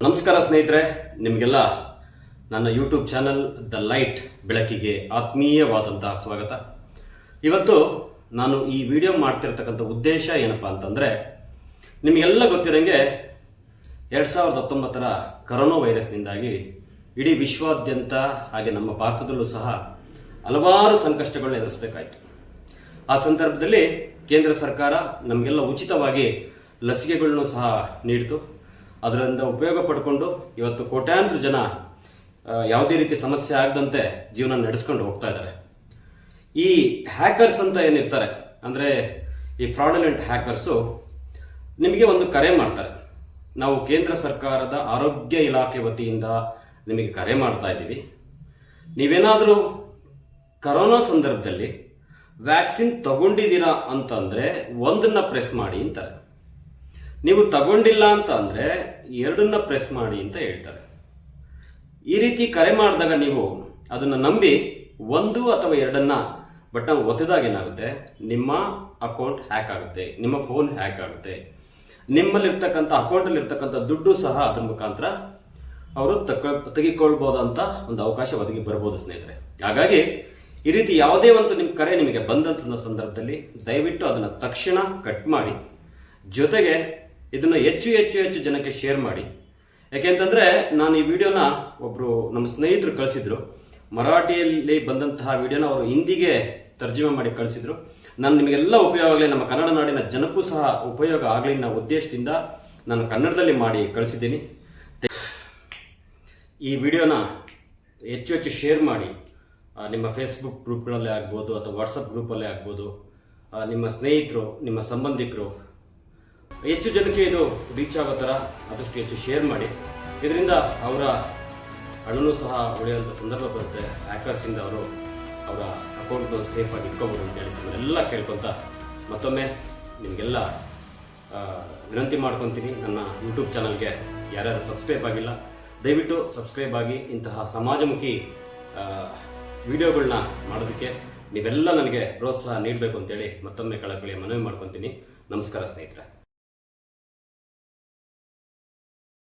ನಮಸ್ಕಾರ ಸ್ನೇಹಿತರೆ, ನಿಮಗೆಲ್ಲ ನನ್ನ ಯೂಟ್ಯೂಬ್ ಚಾನಲ್ ದ ಲೈಟ್ ಬೆಳಕಿಗೆ ಆತ್ಮೀಯವಾದಂತಹ ಸ್ವಾಗತ. ಇವತ್ತು ನಾನು ಈ ವಿಡಿಯೋ ಮಾಡ್ತಿರ್ತಕ್ಕಂಥ ಉದ್ದೇಶ ಏನಪ್ಪಾ ಅಂತಂದ್ರೆ, ನಿಮಗೆಲ್ಲ ಗೊತ್ತಿರಂಗೆ 2019ರ ಕರೋನಾ ವೈರಸ್ನಿಂದಾಗಿ ಇಡೀ ವಿಶ್ವಾದ್ಯಂತ ಹಾಗೆ ನಮ್ಮ ಭಾರತದಲ್ಲೂ ಸಹ ಹಲವಾರು ಸಂಕಷ್ಟಗಳನ್ನ ಎದುರಿಸಬೇಕಾಯಿತು. ಆ ಸಂದರ್ಭದಲ್ಲಿ ಕೇಂದ್ರ ಸರ್ಕಾರ ನಮಗೆಲ್ಲ ಉಚಿತವಾಗಿ ಲಸಿಕೆಗಳನ್ನು ಸಹ ನೀಡಿತು. ಅದರಿಂದ ಉಪಯೋಗ ಪಡ್ಕೊಂಡು ಇವತ್ತು ಕೋಟ್ಯಾಂತರ ಜನ ಯಾವುದೇ ರೀತಿ ಸಮಸ್ಯೆ ಆಗದಂತೆ ಜೀವನ ನಡೆಸ್ಕೊಂಡು ಹೋಗ್ತಾ ಇದ್ದಾರೆ. ಈ ಹ್ಯಾಕರ್ಸ್ ಅಂತ ಏನಿರ್ತಾರೆ, ಅಂದರೆ ಈ ಫ್ರಾಡಲೆಂಟ್ ಹ್ಯಾಕರ್ಸು ನಿಮಗೆ ಒಂದು ಕರೆ ಮಾಡ್ತಾರೆ. ನಾವು ಕೇಂದ್ರ ಸರ್ಕಾರದ ಆರೋಗ್ಯ ಇಲಾಖೆ ವತಿಯಿಂದ ನಿಮಗೆ ಕರೆ ಮಾಡ್ತಾ ಇದ್ದೀವಿ. ನೀವೇನಾದರೂ ಕರೋನಾ ಸಂದರ್ಭದಲ್ಲಿ ವ್ಯಾಕ್ಸಿನ್ ತಗೊಂಡಿದ್ದೀರಾ ಅಂತಂದರೆ ಒಂದನ್ನು ಪ್ರೆಸ್ ಮಾಡಿ ಅಂತಾರೆ. ನೀವು ತಗೊಂಡಿಲ್ಲ ಅಂತ ಅಂದರೆ ಎರಡನ್ನ ಪ್ರೆಸ್ ಮಾಡಿ ಅಂತ ಹೇಳ್ತಾರೆ. ಈ ರೀತಿ ಕರೆ ಮಾಡಿದಾಗ ನೀವು ಅದನ್ನು ನಂಬಿ ಒಂದು ಅಥವಾ ಎರಡನ್ನ ಬಟನ್ ಒತ್ತಿದಾಗ ಏನಾಗುತ್ತೆ, ನಿಮ್ಮ ಅಕೌಂಟ್ ಹ್ಯಾಕ್ ಆಗುತ್ತೆ, ನಿಮ್ಮ ಫೋನ್ ಹ್ಯಾಕ್ ಆಗುತ್ತೆ, ನಿಮ್ಮಲ್ಲಿರ್ತಕ್ಕಂಥ ಅಕೌಂಟಲ್ಲಿರ್ತಕ್ಕಂಥ ದುಡ್ಡು ಸಹ ಅದ್ರ ಮುಖಾಂತರ ಅವರು ತೆಗೆದುಕೊಳ್ಬೋದಂತ ಒಂದು ಅವಕಾಶ ಒದಗಿ ಬರ್ಬೋದು ಸ್ನೇಹಿತರೆ. ಹಾಗಾಗಿ ಈ ರೀತಿ ಯಾವುದೇ ಒಂದು ನಿಮ್ಮ ಕರೆ ನಿಮಗೆ ಬಂದಂಥ ಸಂದರ್ಭದಲ್ಲಿ ದಯವಿಟ್ಟು ಅದನ್ನು ತಕ್ಷಣ ಕಟ್ ಮಾಡಿ, ಜೊತೆಗೆ ಇದನ್ನು ಹೆಚ್ಚು ಹೆಚ್ಚು ಹೆಚ್ಚು ಜನಕ್ಕೆ ಶೇರ್ ಮಾಡಿ. ಯಾಕೆಂತಂದರೆ ನಾನು ಈ ವಿಡಿಯೋನ ಒಬ್ಬರು ನಮ್ಮ ಸ್ನೇಹಿತರು ಕಳಿಸಿದ್ರು. ಮರಾಠಿಯಲ್ಲಿ ಬಂದಂತಹ ವಿಡಿಯೋನ ಅವರು ಹಿಂದಿಗೆ ತರ್ಜುಮೆ ಮಾಡಿ ಕಳಿಸಿದ್ರು. ನಾನು ನಿಮಗೆಲ್ಲ ಉಪಯೋಗ ಆಗಲಿ, ನಮ್ಮ ಕನ್ನಡ ನಾಡಿನ ಜನಕ್ಕೂ ಸಹ ಉಪಯೋಗ ಆಗಲಿ ಅನ್ನೋ ಉದ್ದೇಶದಿಂದ ನಾನು ಕನ್ನಡದಲ್ಲಿ ಮಾಡಿ ಕಳಿಸಿದ್ದೀನಿ. ಈ ವಿಡಿಯೋನ ಹೆಚ್ಚು ಹೆಚ್ಚು ಶೇರ್ ಮಾಡಿ. ನಿಮ್ಮ ಫೇಸ್ಬುಕ್ ಗ್ರೂಪ್ಗಳಲ್ಲೇ ಆಗ್ಬೋದು ಅಥವಾ ವಾಟ್ಸಪ್ ಗ್ರೂಪಲ್ಲೇ ಆಗ್ಬೋದು, ನಿಮ್ಮ ಸ್ನೇಹಿತರು, ನಿಮ್ಮ ಸಂಬಂಧಿಕರು, ಹೆಚ್ಚು ಜನಕ್ಕೆ ಇದು ರೀಚ್ ಆಗೋ ಥರ ಆದಷ್ಟು ಹೆಚ್ಚು ಶೇರ್ ಮಾಡಿ. ಇದರಿಂದ ಅವರ ಹಣನೂ ಸಹ ಉಳಿಯುವಂಥ ಸಂದರ್ಭ ಬರುತ್ತೆ. ಹ್ಯಾಕರ್ಸಿಂದ ಅವರ ಅಕೌಂಟ್ನ ಸೇಫಾಗಿ ಇಟ್ಕೋಬೋದು ಅಂತೇಳಿ ಎಲ್ಲ ಕೇಳ್ಕೊತ ಮತ್ತೊಮ್ಮೆ ನಿಮಗೆಲ್ಲ ವಿನಂತಿ ಮಾಡ್ಕೊತೀನಿ. ನನ್ನ ಯೂಟ್ಯೂಬ್ ಚಾನಲ್ಗೆ ಯಾರ್ಯಾರು ಸಬ್ಸ್ಕ್ರೈಬ್ ಆಗಿಲ್ಲ, ದಯವಿಟ್ಟು ಸಬ್ಸ್ಕ್ರೈಬ್ ಆಗಿ. ಇಂತಹ ಸಮಾಜಮುಖಿ ವಿಡಿಯೋಗಳನ್ನ ಮಾಡೋದಕ್ಕೆ ನೀವೆಲ್ಲ ನನಗೆ ಪ್ರೋತ್ಸಾಹ ನೀಡಬೇಕು ಅಂತೇಳಿ ಮತ್ತೊಮ್ಮೆ ಕಳಕಳಿಯ ಮನವಿ ಮಾಡ್ಕೊತೀನಿ. ನಮಸ್ಕಾರ ಸ್ನೇಹಿತರೆ.